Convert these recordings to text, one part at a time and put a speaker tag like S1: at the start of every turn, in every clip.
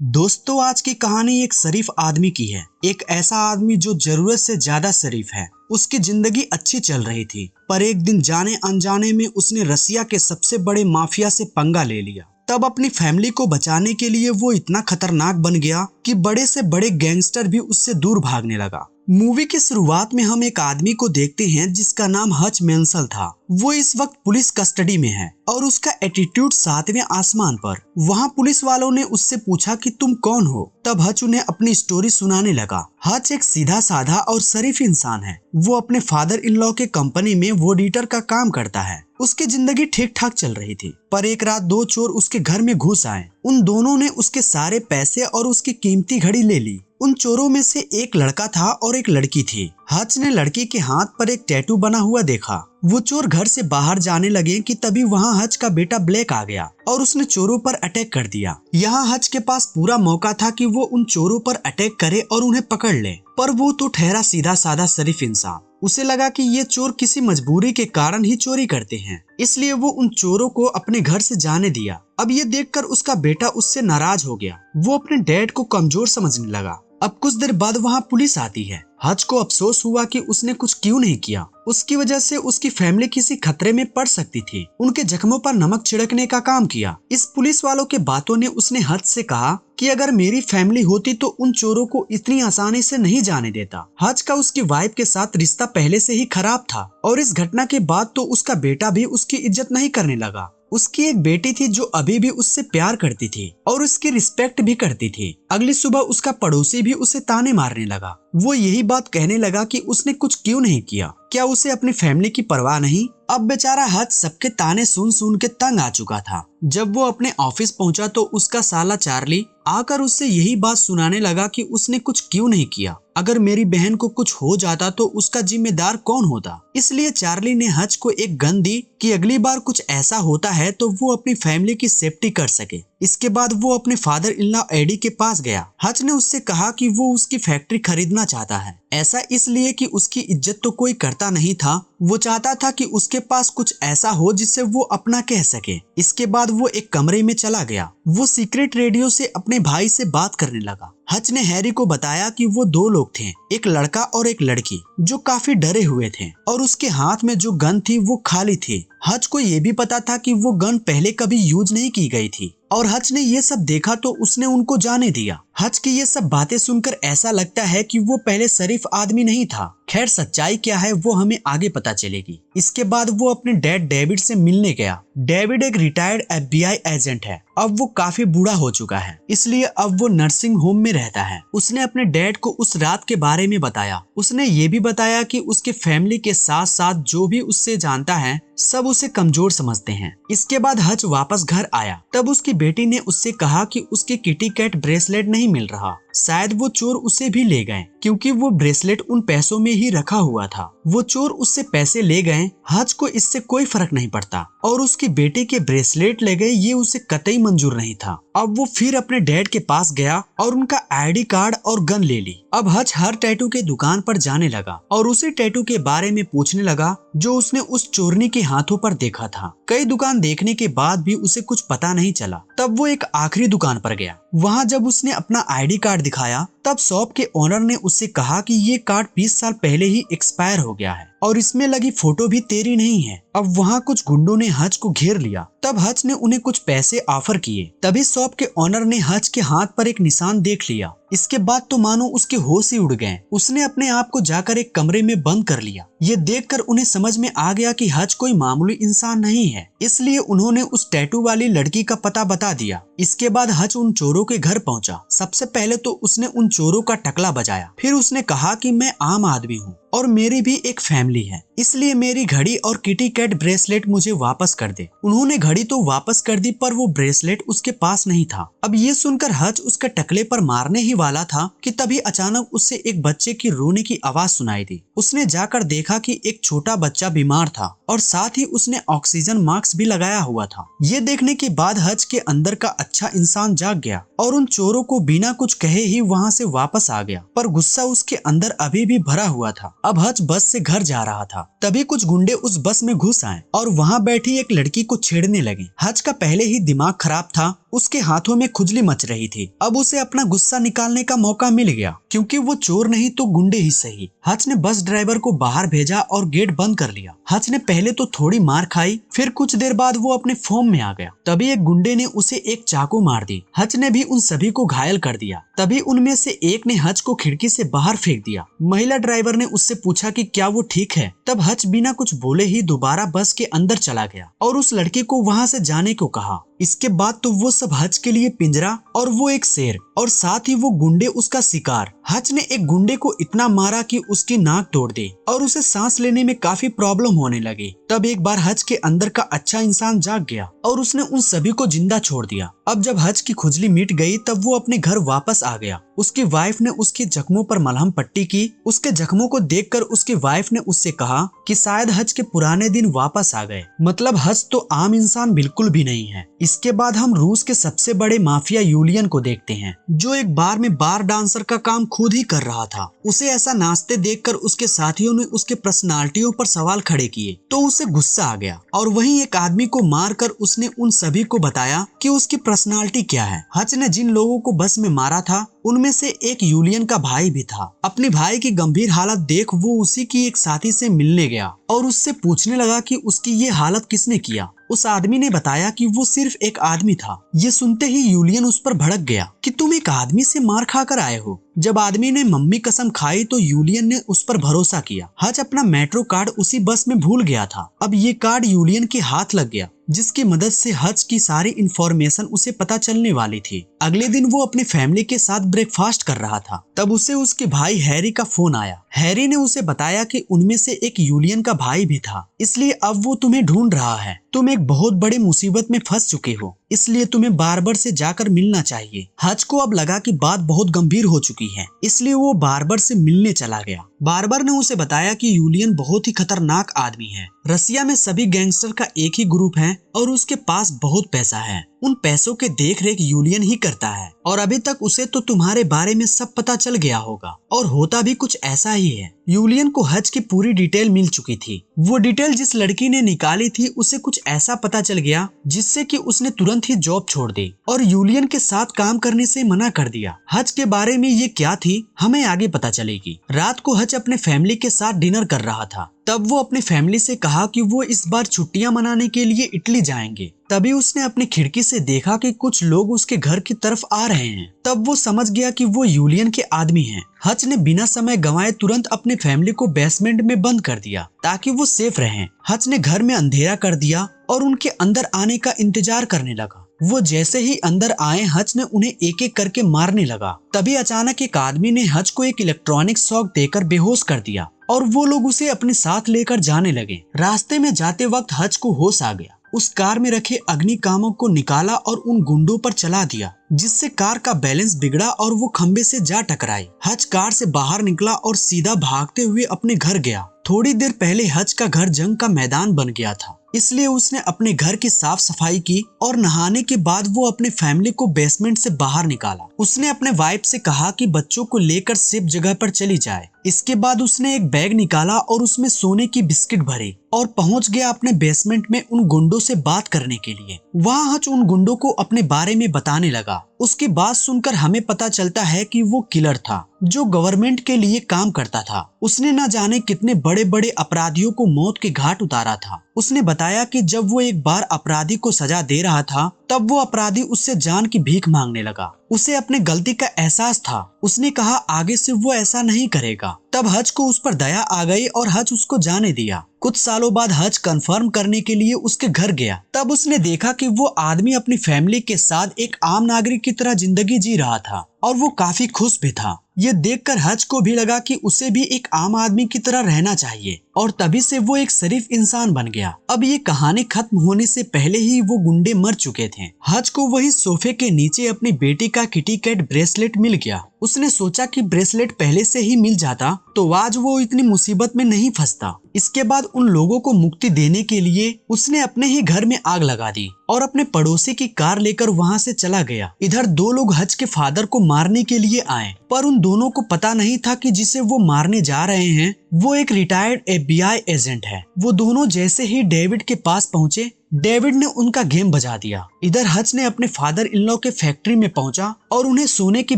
S1: दोस्तों, आज की कहानी एक शरीफ आदमी की है। एक ऐसा आदमी जो जरूरत से ज्यादा शरीफ है। उसकी जिंदगी अच्छी चल रही थी, पर एक दिन जाने अनजाने में उसने रसिया के सबसे बड़े माफिया से पंगा ले लिया। तब अपनी फैमिली को बचाने के लिए वो इतना खतरनाक बन गया कि बड़े से बड़े गैंगस्टर भी उससे दूर भागने लगा। मूवी की शुरुआत में हम एक आदमी को देखते हैं जिसका नाम हच मेंसल था। वो इस वक्त पुलिस कस्टडी में है और उसका एटीट्यूड सातवें आसमान पर। वहाँ पुलिस वालों ने उससे पूछा कि तुम कौन हो। तब हच उन्हें अपनी स्टोरी सुनाने लगा। हच एक सीधा साधा और शरीफ इंसान है। वो अपने फादर इन लॉ के कंपनी में वॉडिटर का काम करता है। उसकी जिंदगी ठीक ठाक चल रही थी, पर एक रात दो चोर उसके घर में घुस आए। उन दोनों ने उसके सारे पैसे और उसकी कीमती घड़ी ले ली। उन चोरों में से एक लड़का था और एक लड़की थी। हच ने लड़की के हाथ पर एक टैटू बना हुआ देखा। वो चोर घर से बाहर जाने लगे कि तभी वहाँ हच का बेटा ब्लैक आ गया और उसने चोरों पर अटैक कर दिया। यहाँ हच के पास पूरा मौका था कि वो उन चोरों पर अटैक करे और उन्हें पकड़ ले, पर वो तो ठहरा सीधा साधा शरीफ इंसान। उसे लगा कि ये चोर किसी मजबूरी के कारण ही चोरी करते हैं, इसलिए वो उन चोरों को अपने घर से जाने दिया। अब ये देखकर उसका बेटा उससे नाराज हो गया। वो अपने डैड को कमजोर समझने लगा। अब कुछ देर बाद वहाँ पुलिस आती है। हच को अफसोस हुआ कि उसने कुछ क्यों नहीं किया। उसकी वजह से उसकी फैमिली किसी खतरे में पड़ सकती थी। उनके जख्मों पर नमक छिड़कने का काम किया। इस पुलिस वालों के बातों ने उसने हच से कहा कि अगर मेरी फैमिली होती तो उन चोरों को इतनी आसानी से नहीं जाने देता। हच का उसकी वाइफ के साथ रिश्ता पहले से ही खराब था और इस घटना के बाद तो उसका बेटा भी उसकी इज्जत नहीं करने लगा। उसकी एक बेटी थी जो अभी भी उससे प्यार करती थी और उसकी रिस्पेक्ट भी करती थी। अगली सुबह उसका पड़ोसी भी उसे ताने मारने लगा। वो यही बात कहने लगा कि उसने कुछ क्यों नहीं किया, क्या उसे अपनी फैमिली की परवाह नहीं। अब बेचारा हच सबके ताने सुन सुन के तंग आ चुका था। जब वो अपने ऑफिस पहुंचा तो उसका साला चार्ली आकर उससे यही बात सुनाने लगा कि उसने कुछ क्यों नहीं किया। अगर मेरी बहन को कुछ हो जाता तो उसका जिम्मेदार कौन होता। इसलिए चार्ली ने हच को एक गन दी कि अगली बार कुछ ऐसा होता है तो वो अपनी फैमिली की सेफ्टी कर सके। इसके बाद वो अपने फादर इन लॉ एडी के पास गया। हच ने उससे कहा कि वो उसकी फैक्ट्री खरीदना चाहता है। ऐसा इसलिए कि उसकी इज्जत तो कोई करता नहीं था। वो चाहता था कि उसके पास कुछ ऐसा हो जिसे वो अपना कह सके। इसके बाद वो एक कमरे में चला गया। वो सीक्रेट रेडियो से अपने भाई से बात करने लगा। हच ने हैरी को बताया कि वो दो लोग थे, एक लड़का और एक लड़की, जो काफी डरे हुए थे और उसके हाथ में जो गन थी वो खाली थी। हच को ये भी पता था कि वो गन पहले कभी यूज नहीं की गई थी और हच ने ये सब देखा तो उसने उनको जाने दिया। हच की ये सब बातें सुनकर ऐसा लगता है कि वो पहले शरीफ आदमी नहीं था। खैर सच्चाई क्या है वो हमें आगे पता चलेगी। इसके बाद वो अपने डैड डेविड से मिलने गया। डेविड एक रिटायर्ड FBI एजेंट है। अब वो काफी बूढ़ा हो चुका है, इसलिए अब वो नर्सिंग होम में रहता है। उसने अपने डैड को उस रात के बारे में बताया। उसने ये भी बताया कि उसके फैमिली के साथ साथ जो भी उससे जानता है सब उसे कमजोर समझते हैं। इसके बाद हच वापस घर आया। तब उसकी बेटी ने उससे कहा कि उसके किटी कैट ब्रेसलेट नहीं मिल रहा। शायद वो चोर उसे भी ले गए क्योंकि वो ब्रेसलेट उन पैसों में ही रखा हुआ था। वो चोर उससे पैसे ले गए। हच को इससे कोई फर्क नहीं पड़ता और उसकी बेटी के ब्रेसलेट ले गए ये उसे कतई मंजूर नहीं था। अब वो फिर अपने डैड के पास गया और उनका ID कार्ड और गन ले ली। अब हच हर टैटू के दुकान पर जाने लगा और उसी टैटू के बारे में पूछने लगा जो उसने उस चोरनी के हाथों पर देखा था। कई दुकान देखने के बाद भी उसे कुछ पता नहीं चला। तब वो एक आखिरी दुकान पर गया। वहाँ जब उसने अपना ID कार्ड दिखाया तब शॉप के ओनर ने उससे कहा कि ये कार्ड 20 साल पहले ही एक्सपायर हो गया है और इसमें लगी फोटो भी तेरी नहीं है। अब वहाँ कुछ गुंडों ने हच को घेर लिया। तब हच ने उन्हें कुछ पैसे ऑफर किए। तभी शॉप के ओनर ने हच के हाथ पर एक निशान देख लिया। इसके बाद तो मानो उसके होश ही उड़ गए। उसने अपने आप को जाकर एक कमरे में बंद कर लिया। ये देखकर उन्हें समझ में आ गया कि हच कोई मामूली इंसान नहीं है, इसलिए उन्होंने उस टैटू वाली लड़की का पता बता दिया। इसके बाद हच उन चोरों के घर पहुंचा। सबसे पहले तो उसने उन चोरों का टकला बजाया। फिर उसने कहा कि मैं आम आदमी हूँ और मेरी भी एक फैमिली है, इसलिए मेरी घड़ी और किटी कैट ब्रेसलेट मुझे वापस कर दे। उन्होंने घड़ी तो वापस कर दी पर वो ब्रेसलेट उसके पास नहीं था। अब ये सुनकर हच उसके टकले पर मारने ही वाला था कि तभी अचानक उससे एक बच्चे की रोने की आवाज सुनाई दी। उसने जाकर देखा कि एक छोटा बच्चा बीमार था और साथ ही उसने ऑक्सीजन मास्क भी लगाया हुआ था। ये देखने के बाद हच के अंदर का अच्छा इंसान जाग गया और उन चोरों को बिना कुछ कहे ही वहाँ से वापस आ गया, पर गुस्सा उसके अंदर अभी भी भरा हुआ था। अब हच बस से घर जा रहा था। तभी कुछ गुंडे उस बस में घुस आए और वहाँ बैठी एक लड़की को छेड़ने लगे। हच का पहले ही दिमाग खराब था उसके हाथों में खुजली मच रही थी। अब उसे अपना गुस्सा निकालने का मौका मिल गया, क्योंकि वो चोर नहीं तो गुंडे ही सही। हच ने बस ड्राइवर को बाहर भेजा और गेट बंद कर लिया। हच ने पहले तो थोड़ी मार खाई, फिर कुछ देर बाद वो अपने फॉर्म में आ गया। तभी एक गुंडे ने उसे एक चाकू मार दी। हच ने भी उन सभी को घायल कर दिया। तभी उनमें से एक ने हच को खिड़की से बाहर फेंक दिया। महिला ड्राइवर ने उससे पूछा कि क्या वो ठीक है। तब हच बिना कुछ बोले ही दोबारा बस के अंदर चला गया और उस लड़के को वहाँ से जाने को कहा। इसके बाद तो वो सब हच के लिए पिंजरा और वो एक शेर और साथ ही वो गुंडे उसका शिकार। हच ने एक गुंडे को इतना मारा कि उसकी नाक तोड़ दी और उसे सांस लेने में काफी प्रॉब्लम होने लगी। तब एक बार हच के अंदर का अच्छा इंसान जाग गया और उसने उन सभी को जिंदा छोड़ दिया। अब जब हच की खुजली मिट गई तब वो अपने घर वापस आ गया। उसकी वाइफ ने उसके जख्मों पर मलहम पट्टी की। उसके जख्मों को देखकर उसकी वाइफ ने उससे कहा कि शायद हच के पुराने दिन वापस आ गए। मतलब हच तो आम इंसान बिल्कुल भी नहीं है। इसके बाद हम रूस के सबसे बड़े माफिया यूलियन को देखते हैं, जो एक बार में बार डांसर का काम खुद ही कर रहा था। उसे ऐसा नाचते देखकर उसके साथियों ने उसके पर्सनालिटियों पर सवाल खड़े किए तो उसे गुस्सा आ गया और वहीं एक आदमी को मारकर उसने उन सभी को बताया कि उसकी पर्सनालिटी क्या है। हच ने जिन लोगों को बस में मारा था उनमें से एक यूलियन का भाई भी था। अपने भाई की गंभीर हालत देख वो उसी की एक साथी से मिलने गया और उससे पूछने लगा कि उसकी ये हालत किसने किया। उस आदमी ने बताया कि वो सिर्फ एक आदमी था। ये सुनते ही यूलियन उस पर भड़क गया कि तुम एक आदमी से मार खाकर आए हो। जब आदमी ने मम्मी कसम खाई तो यूलियन ने उस पर भरोसा किया। हच अपना मेट्रो कार्ड उसी बस में भूल गया था। अब ये कार्ड यूलियन के हाथ लग गया, जिसकी मदद से हच की सारी इंफॉर्मेशन उसे पता चलने वाली थी। अगले दिन वो अपनी फैमिली के साथ ब्रेकफास्ट कर रहा था। तब उसे उसके भाई हैरी का फोन आया। हैरी ने उसे बताया कि उनमें से एक यूलियन का भाई भी था, इसलिए अब वो तुम्हें ढूंढ रहा है। तुम एक बहुत बड़ी मुसीबत में फंस चुके हो, इसलिए तुम्हें बार्बर से जाकर मिलना चाहिए। हच को अब लगा कि बात बहुत गंभीर हो चुकी है, इसलिए वो बार्बर से मिलने चला गया। बार्बर ने उसे बताया कि यूलियन बहुत ही खतरनाक आदमी है। रसिया में सभी गैंगस्टर का एक ही ग्रुप है और उसके पास बहुत पैसा है। उन पैसों के देख रेख यूलियन ही करता है और अभी तक उसे तो तुम्हारे बारे में सब पता चल गया होगा और होता भी कुछ ऐसा ही है। यूलियन को हच की पूरी डिटेल मिल चुकी थी। वो डिटेल जिस लड़की ने निकाली थी उसे कुछ ऐसा पता चल गया जिससे कि उसने तुरंत ही जॉब छोड़ दी और यूलियन के साथ काम करने से मना कर दिया। हच के बारे में ये क्या थी हमें आगे पता चलेगी। रात को हच अपने फैमिली के साथ डिनर कर रहा था। तब वो अपने फैमिली से कहा कि वो इस बार छुट्टियां मनाने के लिए इटली जाएंगे। तभी उसने अपनी खिड़की से देखा कि कुछ लोग उसके घर की तरफ आ रहे हैं। तब वो समझ गया कि वो यूलियन के आदमी हैं। हच ने बिना समय गंवाए तुरंत अपनी फैमिली को बेसमेंट में बंद कर दिया ताकि वो सेफ रहें। हच ने घर में अंधेरा कर दिया और उनके अंदर आने का इंतजार करने लगा। वो जैसे ही अंदर आए हच ने उन्हें एक एक करके मारने लगा। तभी अचानक एक आदमी ने हच को एक इलेक्ट्रॉनिक शॉक देकर बेहोश कर दिया और वो लोग उसे अपने साथ लेकर जाने लगे। रास्ते में जाते वक्त हच को होश आ गया। उस कार में रखे अग्निकामक को निकाला और उन गुंडों पर चला दिया, जिससे कार का बैलेंस बिगड़ा और वो खंबे से जा टकराई। हच कार से बाहर निकला और सीधा भागते हुए अपने घर गया। थोड़ी देर पहले हच का घर जंग का मैदान बन गया था, इसलिए उसने अपने घर की साफ सफाई की और नहाने के बाद वो अपने फैमिली को बेसमेंट से बाहर निकाला। उसने अपने वाइफ से कहा कि बच्चों को लेकर सेफ जगह पर चली जाए। इसके बाद उसने एक बैग निकाला और उसमें सोने की बिस्किट भरी और पहुंच गया अपने बेसमेंट में उन गुंडों से बात करने के लिए। वहाँ हच उन गुंडों को अपने बारे में बताने लगा। उसकी बात सुनकर हमें पता चलता है कि वो किलर था जो गवर्नमेंट के लिए काम करता था। उसने न जाने कितने बड़े बड़े अपराधियों को मौत के घाट उतारा था। उसने बताया कि जब वो एक बार अपराधी को सजा दे रहा था तब वो अपराधी उससे जान की भीख मांगने लगा। उसे अपने गलती का एहसास था। उसने कहा आगे से वो ऐसा नहीं करेगा। तब हच को उस पर दया आ गई और हच उसको जाने दिया। कुछ सालों बाद हच कंफर्म करने के लिए उसके घर गया। तब उसने देखा कि वो आदमी अपनी फैमिली के साथ एक आम नागरिक की तरह जिंदगी जी रहा था और वो काफी खुश भी था। ये देखकर हच को भी लगा कि उसे भी एक आम आदमी की तरह रहना चाहिए और तभी से वो एक शरीफ इंसान बन गया। अब ये कहानी खत्म होने से पहले ही वो गुंडे मर चुके थे। हच को वही सोफे के नीचे अपनी बेटी का किटी कैट ब्रेसलेट मिल गया। उसने सोचा कि ब्रेसलेट पहले से ही मिल जाता तो आज वो इतनी मुसीबत में नहीं फंसता। इसके बाद उन लोगों को मुक्ति देने के लिए उसने अपने ही घर में आग लगा दी और अपने पड़ोसी की कार लेकर वहां से चला गया। इधर दो लोग हच के फादर को मारने के लिए आए, पर उन दोनों को पता नहीं था कि जिसे वो मारने जा रहे हैं वो एक रिटायर्ड FBI एजेंट है। वो दोनों जैसे ही डेविड के पास पहुंचे डेविड ने उनका गेम बजा दिया। इधर हच ने अपने फादर इन लॉ के फैक्ट्री में पहुंचा और उन्हें सोने की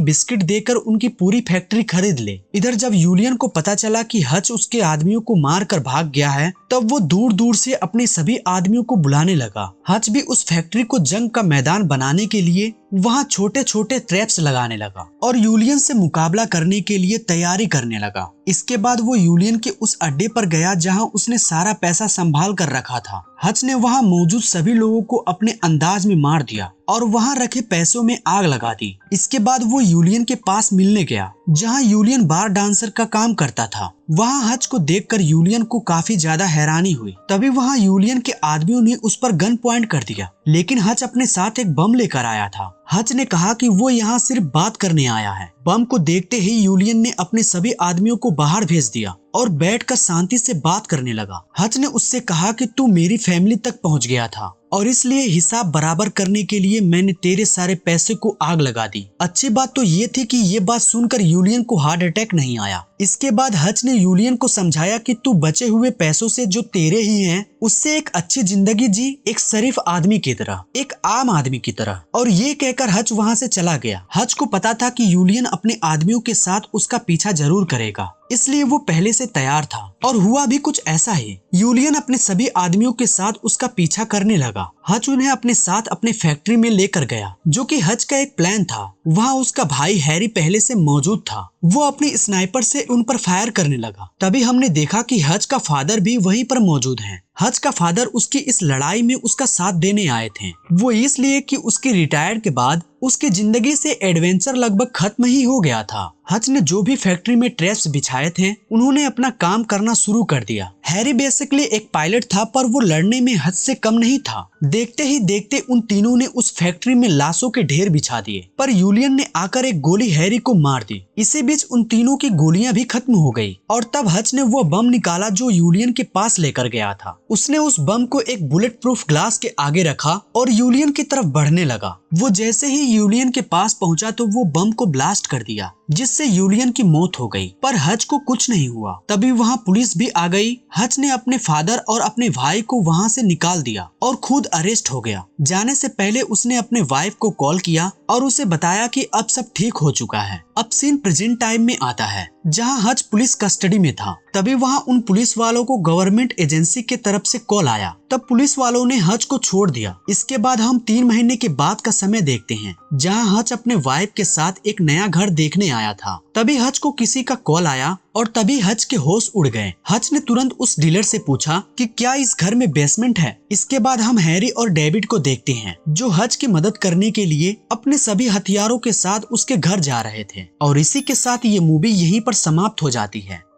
S1: बिस्किट देकर उनकी पूरी फैक्ट्री खरीद ले। इधर जब यूलियन को पता चला कि हच उसके आदमियों को मार कर भाग गया है, तब वो दूर दूर से अपने सभी आदमियों को बुलाने लगा। हच भी उस फैक्ट्री को जंग का मैदान बनाने के लिए वहाँ छोटे छोटे ट्रैप्स लगाने लगा और यूलियन से मुकाबला करने के लिए तैयारी करने लगा। इसके बाद वो यूलियन के उस अड्डे पर गया जहाँ उसने सारा पैसा संभाल कर रखा था। हच ने वहाँ मौजूद सभी लोगों को अपने अंदाज में मार दिया और वहाँ रखे पैसों में आग लगा दी। इसके बाद वो यूलियन के पास मिलने गया जहाँ यूलियन बार डांसर का काम करता था। वहाँ हच को देखकर यूलियन को काफी ज्यादा हैरानी हुई। तभी वहाँ यूलियन के आदमियों ने उस पर गन पॉइंट कर दिया, लेकिन हच अपने साथ एक बम लेकर आया था। हच ने कहा कि वो यहाँ सिर्फ बात करने आया है। बम को देखते ही यूलियन ने अपने सभी आदमियों को बाहर भेज दिया और बैठकर शांति से बात करने लगा। हच ने उससे कहा कि तू मेरी फैमिली तक पहुंच गया था और इसलिए हिसाब बराबर करने के लिए मैंने तेरे सारे पैसे को आग लगा दी। अच्छी बात तो ये थी कि ये बात सुनकर यूलियन को हार्ट अटैक नहीं आया। इसके बाद हच ने यूलियन को समझाया कि तू बचे हुए पैसों से जो तेरे ही हैं, उससे एक अच्छी जिंदगी जी, एक शरीफ आदमी की तरह, एक आम आदमी की तरह। और ये कहकर हच वहाँ से चला गया। हच को पता था कि यूलियन अपने आदमियों के साथ उसका पीछा जरूर करेगा, इसलिए वो पहले से तैयार था। और हुआ भी कुछ ऐसा ही। यूलियन अपने सभी आदमियों के साथ उसका पीछा करने लगा। हच उन्हें अपने साथ अपने फैक्ट्री में लेकर गया, जो कि हच का एक प्लान था। वहाँ उसका भाई हैरी पहले से मौजूद था। वो अपनी स्नाइपर से उन पर फायर करने लगा। तभी हमने देखा कि हच का फादर भी वहीं पर मौजूद है। हच का फादर उसकी इस लड़ाई में उसका साथ देने आए थे। वो इसलिए कि उसके रिटायर के बाद उसकी जिंदगी से एडवेंचर लगभग खत्म ही हो गया था। हच ने जो भी फैक्ट्री में ट्रैप्स बिछाए थे, उन्होंने अपना काम करना शुरू कर दिया। हैरी बेसिकली एक पायलट था, पर वो लड़ने में हच से कम नहीं था। देखते ही देखते उन तीनों ने उस फैक्ट्री में लाशों के ढेर बिछा दिए, पर यूलियन ने आकर एक गोली हैरी को मार दी। इसी बीच उन तीनों की गोलियां भी खत्म हो गई और तब हच ने वो बम निकाला जो यूलियन के पास लेकर गया था। उसने उस बम को एक बुलेट प्रूफ ग्लास के आगे रखा और यूलियन की तरफ बढ़ने लगा। वो जैसे ही यूलियन के पास पहुंचा तो वो बम को ब्लास्ट कर दिया, जिससे यूलियन की मौत हो गई, पर हच को कुछ नहीं हुआ। तभी वहाँ पुलिस भी आ गई। हच ने अपने फादर और अपने भाई को वहाँ से निकाल दिया और खुद अरेस्ट हो गया। जाने से पहले उसने अपने वाइफ को कॉल किया और उसे बताया कि अब सब ठीक हो चुका है। अब सीन प्रेजेंट टाइम में आता है, जहाँ हच पुलिस कस्टडी में था। तभी वहाँ उन पुलिस वालों को गवर्नमेंट एजेंसी के तरफ से कॉल आया। तब पुलिस वालों ने हच को छोड़ दिया। इसके बाद हम 3 महीने के बाद का समय देखते हैं, जहाँ हच अपने वाइफ के साथ एक नया घर देखने आया था। तभी हच को किसी का कॉल आया और तभी हच के होश उड़ गए। हच ने तुरंत उस डीलर से पूछा कि क्या इस घर में बेसमेंट है। इसके बाद हम हैरी और डेविड को देखते हैं, जो हच की मदद करने के लिए अपने सभी हथियारों के साथ उसके घर जा रहे थे। और इसी के साथ ये मूवी यहीं पर समाप्त हो जाती है।